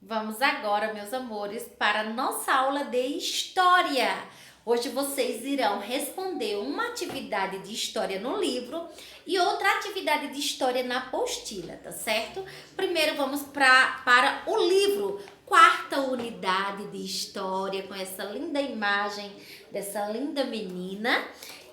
Vamos agora, meus amores, para a nossa aula de história. Hoje vocês irão responder uma atividade de história no livro e outra atividade de história na apostila, tá certo? Primeiro vamos para o livro, quarta unidade de história, com essa linda imagem dessa linda menina.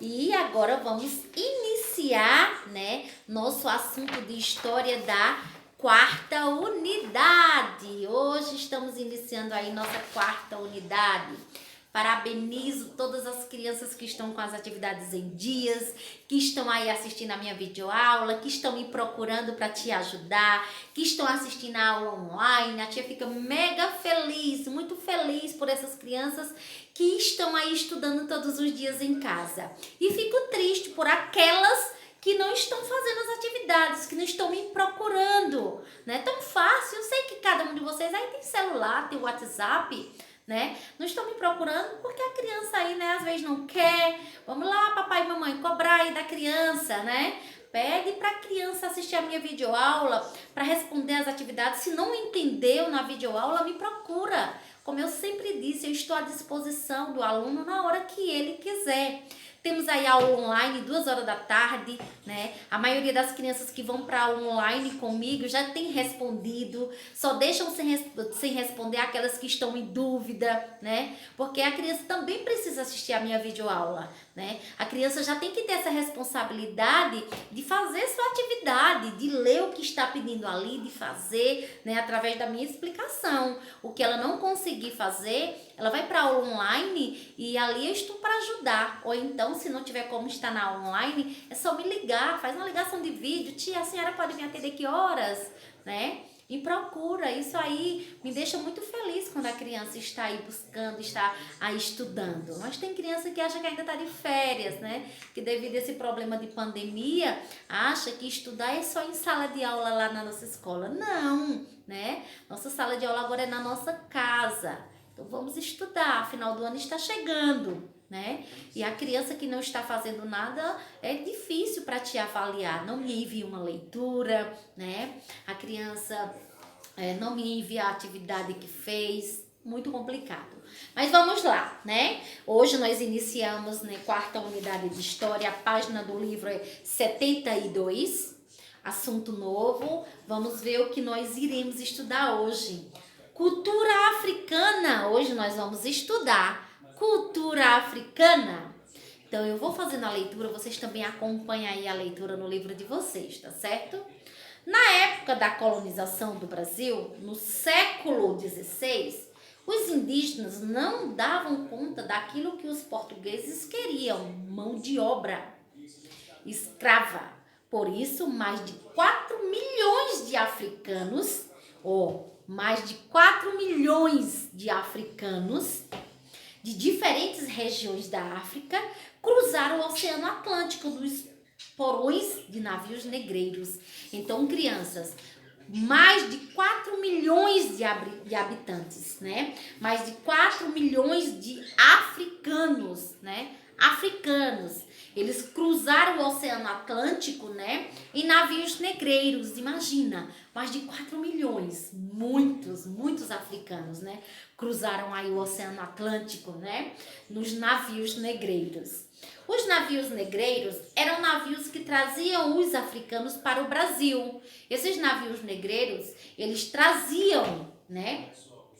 E agora vamos iniciar, nosso assunto de história da quarta unidade. Hoje estamos iniciando aí nossa quarta unidade. Parabenizo todas as crianças que estão com as atividades em dias, que estão aí assistindo a minha videoaula, que estão me procurando para te ajudar, que estão assistindo a aula online. A tia fica mega feliz, muito feliz por essas crianças que estão aí estudando todos os dias em casa. E fico triste por aquelas que não estão fazendo as atividades, que não estão me procurando, né? Tão fácil, eu sei que cada um de vocês aí tem celular, tem WhatsApp, né? Não estão me procurando porque a criança aí, né, às vezes não quer. Vamos lá, papai e mamãe, cobrar aí da criança, né? Pede para a criança assistir a minha videoaula para responder as atividades. Se não entendeu na videoaula, me procura. Como eu sempre disse, eu estou à disposição do aluno na hora que ele quiser. Temos aí aula online, 2 horas da tarde, né? A maioria das crianças que vão para aula online comigo já tem respondido, só deixam sem responder aquelas que estão em dúvida, né? Porque a criança também precisa assistir a minha videoaula, né? A criança já tem que ter essa responsabilidade de fazer sua atividade, de ler o que está pedindo ali, de fazer, né? Através da minha explicação. O que ela não conseguir fazer, ela vai para aula online e ali eu estou para ajudar. Ou então, se não tiver como estar na aula online, é só me ligar, faz uma ligação de vídeo. Tia, a senhora pode me atender que horas? Né? Me procura. Isso aí me deixa muito feliz quando a criança está aí buscando, está aí estudando. Mas tem criança que acha que ainda está de férias, né? Que devido a esse problema de pandemia, acha que estudar é só em sala de aula lá na nossa escola. Não, né? Nossa sala de aula agora é na nossa casa. Então vamos estudar, final do ano está chegando, né? E a criança que não está fazendo nada, é difícil para te avaliar. Não me envia uma leitura, né? A criança não me envia a atividade que fez, muito complicado. Mas vamos lá, né? Hoje nós iniciamos, né, quarta unidade de história, a página do livro é 72, assunto novo. Vamos ver o que nós iremos estudar hoje. Cultura africana. Hoje nós vamos estudar cultura africana. Então eu vou fazendo a leitura, vocês também acompanhem aí a leitura no livro de vocês, tá certo? Na época da colonização do Brasil, no século XVI, os indígenas não davam conta daquilo que os portugueses queriam, mão de obra escrava. Por isso, mais de 4 milhões de africanos, mais de 4 milhões de africanos de diferentes regiões da África cruzaram o Oceano Atlântico nos porões de navios negreiros. Então, crianças, mais de 4 milhões de habitantes, né? Mais de 4 milhões de africanos, né? Africanos. Eles cruzaram o Oceano Atlântico, né? Em navios negreiros, imagina. Mais de 4 milhões. Muitos africanos, né? Cruzaram aí o Oceano Atlântico, né? Nos navios negreiros. Os navios negreiros eram navios que traziam os africanos para o Brasil. Esses navios negreiros, eles traziam, né,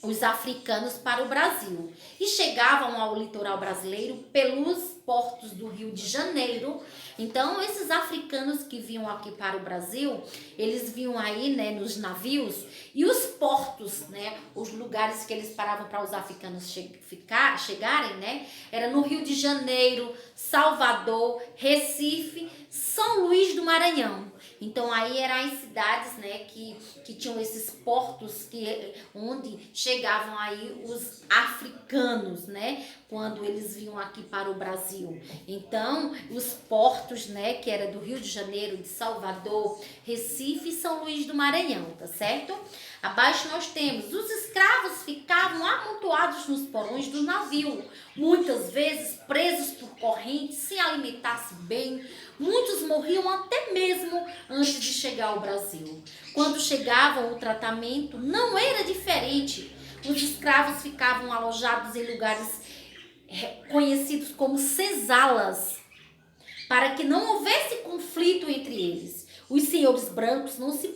os africanos para o Brasil e chegavam ao litoral brasileiro pelos portos do Rio de Janeiro. Então, esses africanos que vinham aqui para o Brasil, eles vinham aí, né, nos navios, e os portos, né, os lugares que eles paravam para os africanos chegarem, né, era no Rio de Janeiro, Salvador, Recife, São Luís do Maranhão. Então aí eram as cidades, né, que tinham esses portos onde chegavam aí os africanos, né, quando eles vinham aqui para o Brasil. Então os portos, né, que era do Rio de Janeiro, de Salvador, Recife e São Luís do Maranhão, tá certo? Abaixo nós temos, os escravos ficavam amontoados nos porões do navio, muitas vezes presos por correntes, sem alimentar-se bem, Muitos morriam até mesmo antes de chegar ao Brasil. Quando chegavam, o tratamento não era diferente. Os escravos ficavam alojados em lugares conhecidos como senzalas, para que não houvesse conflito entre eles. Os senhores brancos não se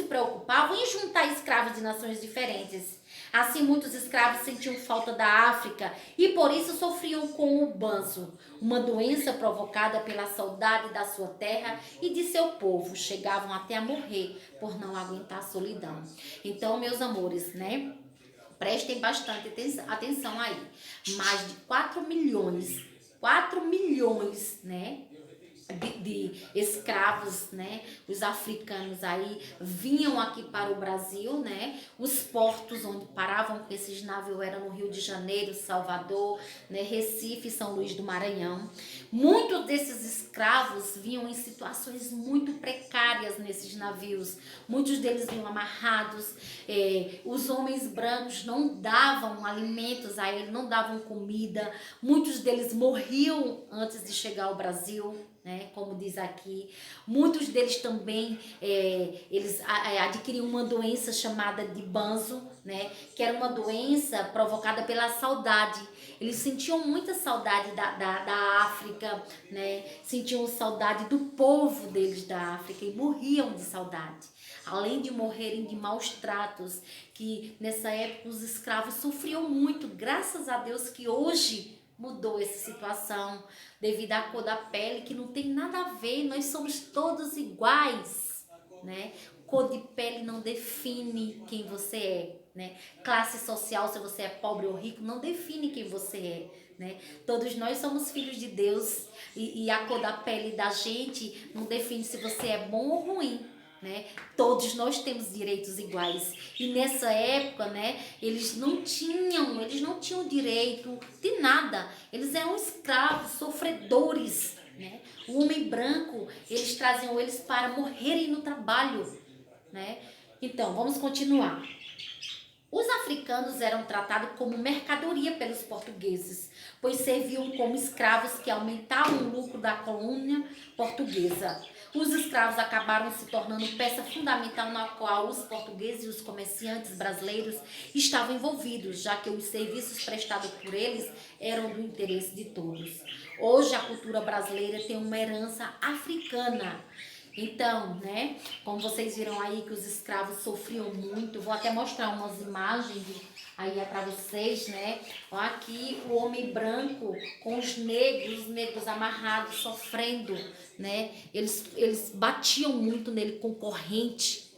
preocupavam em juntar escravos de nações diferentes. Assim, muitos escravos sentiam falta da África e por isso sofriam com o banzo, uma doença provocada pela saudade da sua terra e de seu povo. Chegavam até a morrer por não aguentar a solidão. Então, meus amores, né? Prestem bastante atenção aí. Mais de 4 milhões, né? De escravos, né? Os africanos aí vinham aqui para o Brasil, né? Os portos onde paravam com esses navios eram no Rio de Janeiro, Salvador, né? Recife e São Luís do Maranhão. Muitos desses escravos vinham em situações muito precárias nesses navios. Muitos deles vinham amarrados. Os homens brancos não davam alimentos a eles, não davam comida. Muitos deles morriam antes de chegar ao Brasil, né, como diz aqui. Muitos deles também eles adquiriam uma doença chamada de banzo, né, que era uma doença provocada pela saudade. Eles sentiam muita saudade da África, né, sentiam saudade do povo deles da África e morriam de saudade. Além de morrerem de maus tratos, que nessa época os escravos sofriam muito. Graças a Deus que hoje mudou essa situação devido à cor da pele, que não tem nada a ver, nós somos todos iguais, né? Cor de pele não define quem você é, né? Classe social, se você é pobre ou rico, não define quem você é, né? Todos nós somos filhos de Deus e a cor da pele da gente não define se você é bom ou ruim, né? Todos nós temos direitos iguais. E nessa época, né, eles não tinham direito de nada. Eles eram escravos, sofredores, né? O homem branco, eles traziam eles para morrerem no trabalho, né? Então, vamos continuar. Os africanos eram tratados como mercadoria pelos portugueses, pois serviam como escravos que aumentavam o lucro da colônia portuguesa. Os escravos acabaram se tornando peça fundamental na qual os portugueses e os comerciantes brasileiros estavam envolvidos, já que os serviços prestados por eles eram do interesse de todos. Hoje a cultura brasileira tem uma herança africana. Então, né, como vocês viram aí que os escravos sofriam muito, vou até mostrar umas imagens aí para vocês, né? Ó, aqui o homem branco com os negros amarrados, sofrendo, né? Eles batiam muito nele com corrente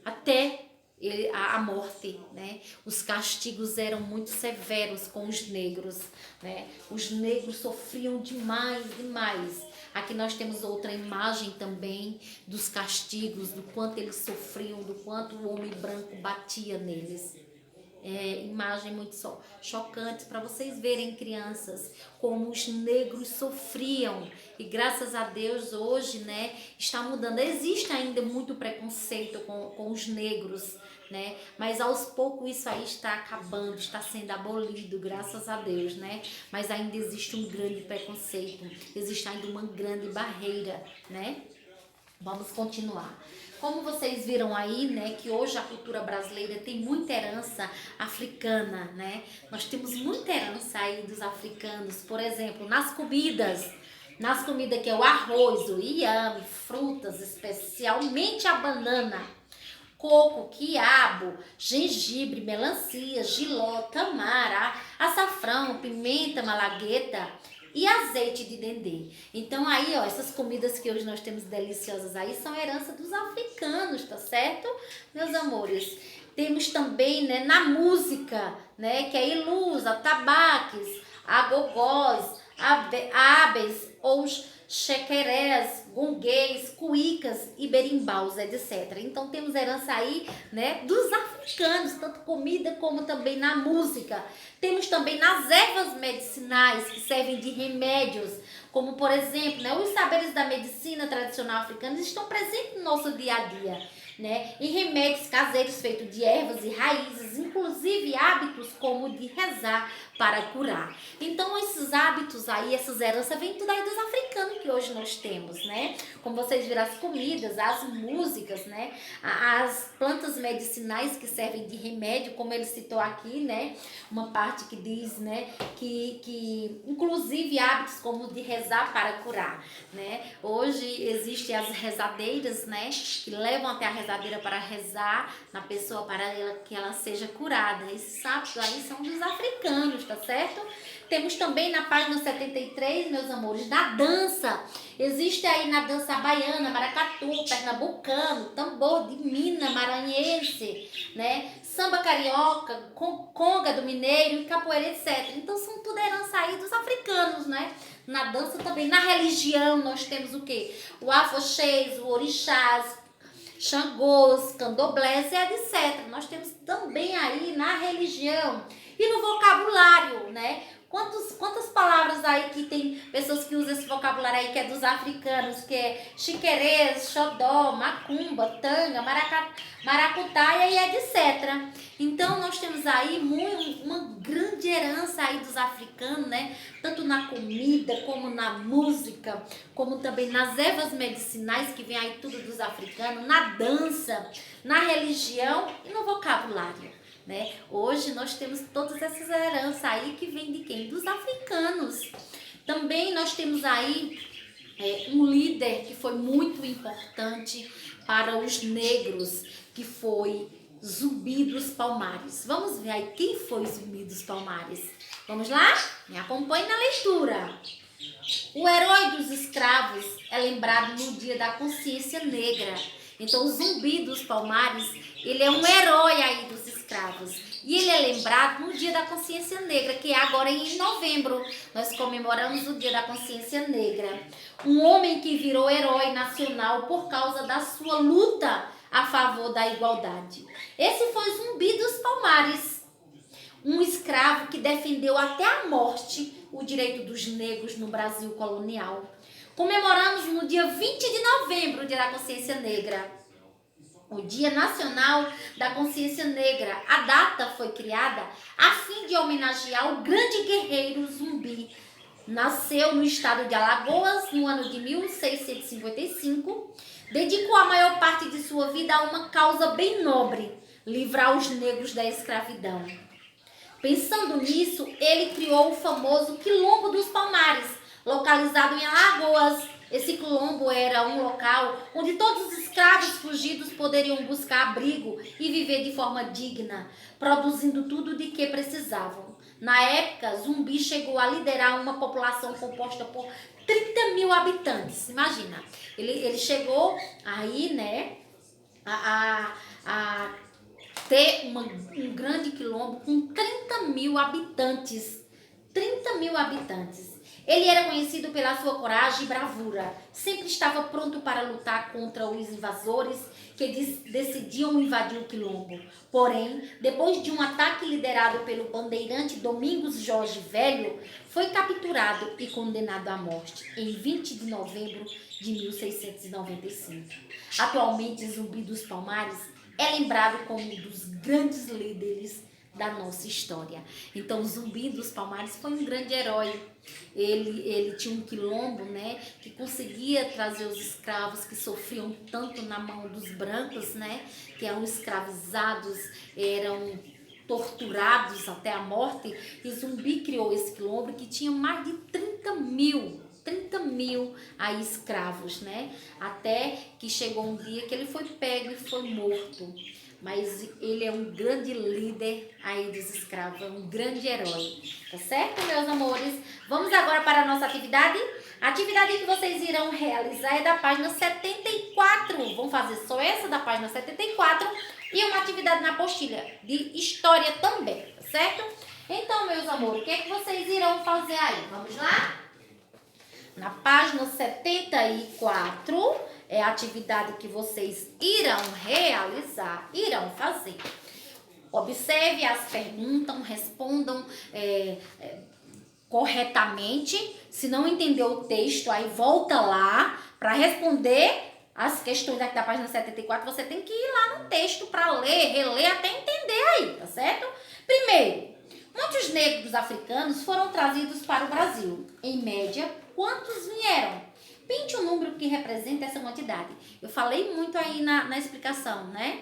até a morte, né? Os castigos eram muito severos com os negros, né? Os negros sofriam demais. Aqui nós temos outra imagem também dos castigos, do quanto eles sofriam, do quanto o homem branco batia neles. Imagem muito chocante para vocês verem, crianças, como os negros sofriam. E graças a Deus hoje, né, está mudando. Existe ainda muito preconceito com os negros, né? Mas aos poucos isso aí está acabando, está sendo abolido, graças a Deus, né? Mas ainda existe um grande preconceito, existe ainda uma grande barreira, né? Vamos continuar. Como vocês viram aí, né, que hoje a cultura brasileira tem muita herança africana, né? Nós temos muita herança aí dos africanos, por exemplo, nas comidas que é o arroz, o inhame, frutas, especialmente a banana, coco, quiabo, gengibre, melancia, jiló, tamara, açafrão, pimenta, malagueta e azeite de dendê. Então aí, ó, essas comidas que hoje nós temos deliciosas aí são herança dos africanos, tá certo, meus amores? Temos também, né, na música, né, que é ilusa, tabaques, agogós, abes, ou chequerés, gonguês, cuícas e berimbaus, etc. Então temos herança aí, né, dos africanos, tanto comida como também na música. Temos também nas ervas medicinais que servem de remédios, como por exemplo, né, os saberes da medicina tradicional africana estão presentes no nosso dia a dia, né, em remédios caseiros feitos de ervas e raízes, inclusive hábitos como o de rezar para curar. Então, esses hábitos aí, essas heranças, vem tudo aí dos africanos que hoje nós temos, né? Como vocês viram, as comidas, as músicas, né? As plantas medicinais que servem de remédio, como ele citou aqui, né? Uma parte que diz, né? Que inclusive hábitos como de rezar para curar, né? Hoje existem as rezadeiras, né? Que levam até a rezadeira para rezar na pessoa para que ela seja curada. Esses hábitos aí são dos africanos, tá certo? Temos também na página 73, meus amores, na dança. Existe aí na dança baiana, maracatu, pernambucano, tambor de Minas, maranhense, né? Samba carioca, conga do mineiro e capoeira, etc. Então são tudo herança aí dos africanos, né? Na dança também. Na religião nós temos o quê? O afoxês, o orixás, Xangôs, candomblés e etc. Nós temos também aí na religião e no vocabulário, né? Quantas palavras aí que tem pessoas que usam esse vocabulário aí que é dos africanos, que é xiquerês, xodó, macumba, tanga, maracutaia e etc. Então nós temos aí uma grande herança aí dos africanos, né? Tanto na comida, como na música, como também nas ervas medicinais, que vem aí tudo dos africanos, na dança, na religião e no vocabulário. Né? Hoje nós temos todas essas heranças aí que vem de quem? Dos africanos. Também nós temos aí um líder que foi muito importante para os negros, que foi Zumbi dos Palmares. Vamos ver aí quem foi Zumbi dos Palmares. Vamos lá? Me acompanhe na leitura. O herói dos escravos é lembrado no Dia da Consciência Negra. Então, o Zumbi dos Palmares, ele é um herói aí dos escravos. E ele é lembrado no Dia da Consciência Negra, que é agora em novembro. Nós comemoramos o Dia da Consciência Negra. Um homem que virou herói nacional por causa da sua luta a favor da igualdade. Esse foi o Zumbi dos Palmares. Um escravo que defendeu até a morte o direito dos negros no Brasil colonial. Comemoramos no dia 20 de novembro o Dia da Consciência Negra, o Dia Nacional da Consciência Negra. A data foi criada a fim de homenagear o grande guerreiro Zumbi. Nasceu no estado de Alagoas no ano de 1655. Dedicou a maior parte de sua vida a uma causa bem nobre, livrar os negros da escravidão. Pensando nisso, ele criou o famoso Quilombo dos Palmares, localizado em Alagoas. Esse quilombo era um local onde todos os escravos fugidos poderiam buscar abrigo e viver de forma digna, produzindo tudo de que precisavam. Na época, Zumbi chegou a liderar uma população composta por 30 mil habitantes. Imagina, ele chegou aí, né, a ter um grande quilombo com 30 mil habitantes. 30 mil habitantes. Ele era conhecido pela sua coragem e bravura. Sempre estava pronto para lutar contra os invasores que decidiam invadir o quilombo. Porém, depois de um ataque liderado pelo bandeirante Domingos Jorge Velho, foi capturado e condenado à morte em 20 de novembro de 1695. Atualmente, Zumbi dos Palmares é lembrado como um dos grandes líderes da nossa história. Então, Zumbi dos Palmares foi um grande herói. Ele tinha um quilombo, né, que conseguia trazer os escravos que sofriam tanto na mão dos brancos, né, que eram escravizados, eram torturados até a morte. E Zumbi criou esse quilombo que tinha mais de 30 mil aí escravos, né? Até que chegou um dia que ele foi pego e foi morto. Mas ele é um grande líder aí dos escravos, é um grande herói. Tá certo, meus amores? Vamos agora para a nossa atividade? A atividade que vocês irão realizar é da página 74. Vamos fazer só essa da página 74 e uma atividade na apostila de história também, tá certo? Então, meus amores, o que é que vocês irão fazer aí? Vamos lá? Na página 74 é a atividade que vocês irão realizar, irão fazer. Observe as perguntas, respondam corretamente. Se não entendeu o texto, aí volta lá para responder as questões aqui da página 74. Você tem que ir lá no texto para ler, reler até entender aí, tá certo? Primeiro, Muitos negros africanos foram trazidos para o Brasil. Em média, quantos vieram? Pinte o número que representa essa quantidade. Eu falei muito aí na explicação, né?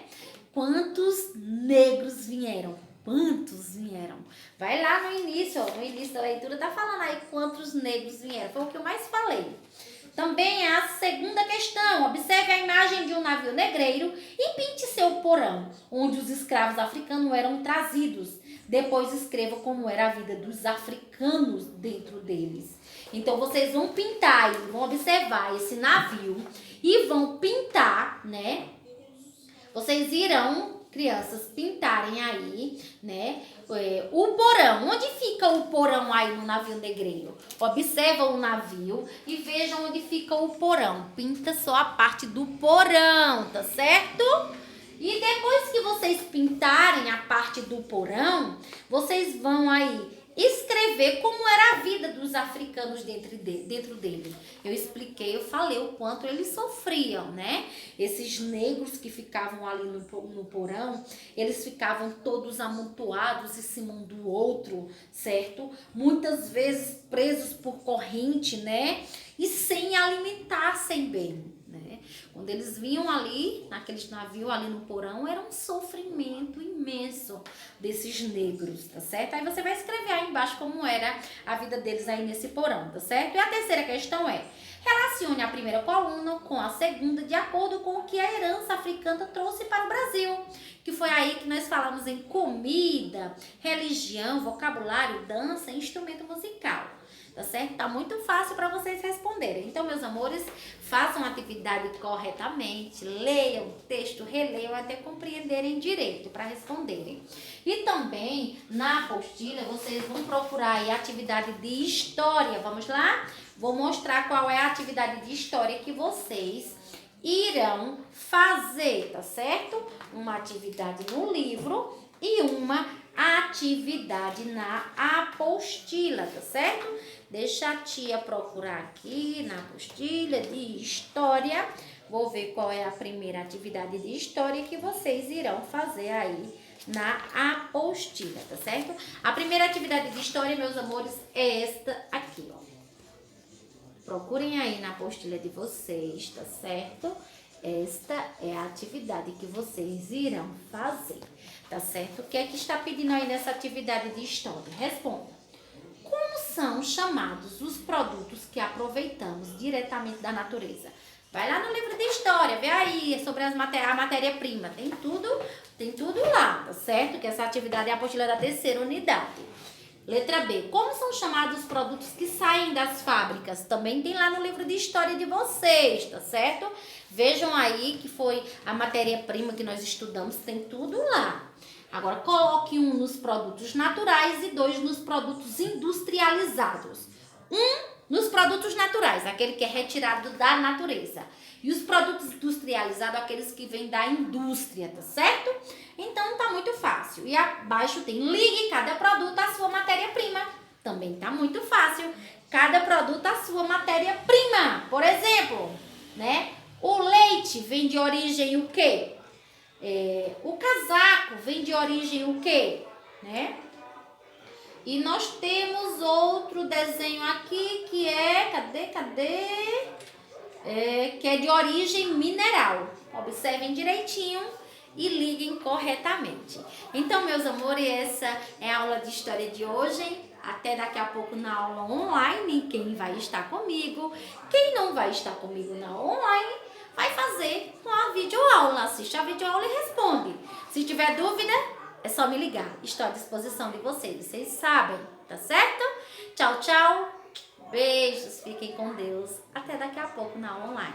Quantos negros vieram? Quantos vieram? Vai lá no início, ó, no início da leitura, tá falando aí quantos negros vieram. Foi o que eu mais falei. Também é a segunda questão. Observe a imagem de um navio negreiro e pinte seu porão, onde os escravos africanos eram trazidos. Depois escreva como era a vida dos africanos dentro deles. Então, vocês vão pintar e vão observar esse navio e vão pintar, né? Vocês irão, crianças, pintarem aí, né? O porão. Onde fica o porão aí no navio negreiro? Observa o navio e vejam onde fica o porão. Pinta só a parte do porão, tá certo? E depois que vocês pintarem a parte do porão, vocês vão aí escrever como era a vida dos africanos dentro dele. Eu expliquei, eu falei o quanto eles sofriam, né? Esses negros que ficavam ali no porão, eles ficavam todos amontoados em cima um do outro, certo? Muitas vezes presos por corrente, né? E sem alimentar-se bem, né? Quando eles vinham ali, naqueles navios ali no porão, era um sofrimento imenso desses negros, tá certo? Aí você vai escrever aí embaixo como era a vida deles aí nesse porão, tá certo? E a terceira questão é: relacione a primeira coluna com a segunda de acordo com o que a herança africana trouxe para o Brasil. Que foi aí que nós falamos em comida, religião, vocabulário, dança e instrumento musical. Tá certo? Tá muito fácil para vocês responderem. Então, meus amores, façam a atividade corretamente, leiam o texto, releiam até compreenderem direito para responderem. E também, na apostila, vocês vão procurar aí a atividade de história. Vamos lá? Vou mostrar qual é a atividade de história que vocês irão fazer, tá certo? Uma atividade no livro e uma atividade na apostila, tá certo? Deixa a tia procurar aqui na apostila de história. Vou ver qual é a primeira atividade de história que vocês irão fazer aí na apostila, tá certo? A primeira atividade de história, meus amores, é esta aqui, ó. Procurem aí na apostila de vocês, tá certo? Esta é a atividade que vocês irão fazer, tá certo? O que é que está pedindo aí nessa atividade de história? Responda. Como são chamados os produtos que aproveitamos diretamente da natureza? Vai lá no livro de história, vê aí sobre a matéria-prima. Tem tudo lá, tá certo? Que essa atividade é a apostila da terceira unidade. Letra B. Como são chamados os produtos que saem das fábricas? Também tem lá no livro de história de vocês, tá certo? Vejam aí que foi a matéria-prima que nós estudamos, tem tudo lá. Agora, coloque 1 nos produtos naturais e 2 nos produtos industrializados. 1 nos produtos naturais, aquele que é retirado da natureza. E os produtos industrializados, aqueles que vêm da indústria, tá certo? Então, tá muito fácil. E abaixo tem ligue cada produto à sua matéria-prima. Também tá muito fácil. Cada produto à sua matéria-prima. Por exemplo, né? O leite vem de origem o quê? O casaco vem de origem o quê? Né? E nós temos outro desenho aqui que é... Cadê? Que é de origem mineral. Observem direitinho e liguem corretamente. Então, meus amores, essa é a aula de história de hoje. Até daqui a pouco na aula online. Quem vai estar comigo? Quem não vai estar comigo na online, vai fazer com a videoaula. Assiste a videoaula e responde. Se tiver dúvida, é só me ligar. Estou à disposição de vocês. Vocês sabem, tá certo? Tchau, tchau. Beijos. Fiquem com Deus. Até daqui a pouco na online.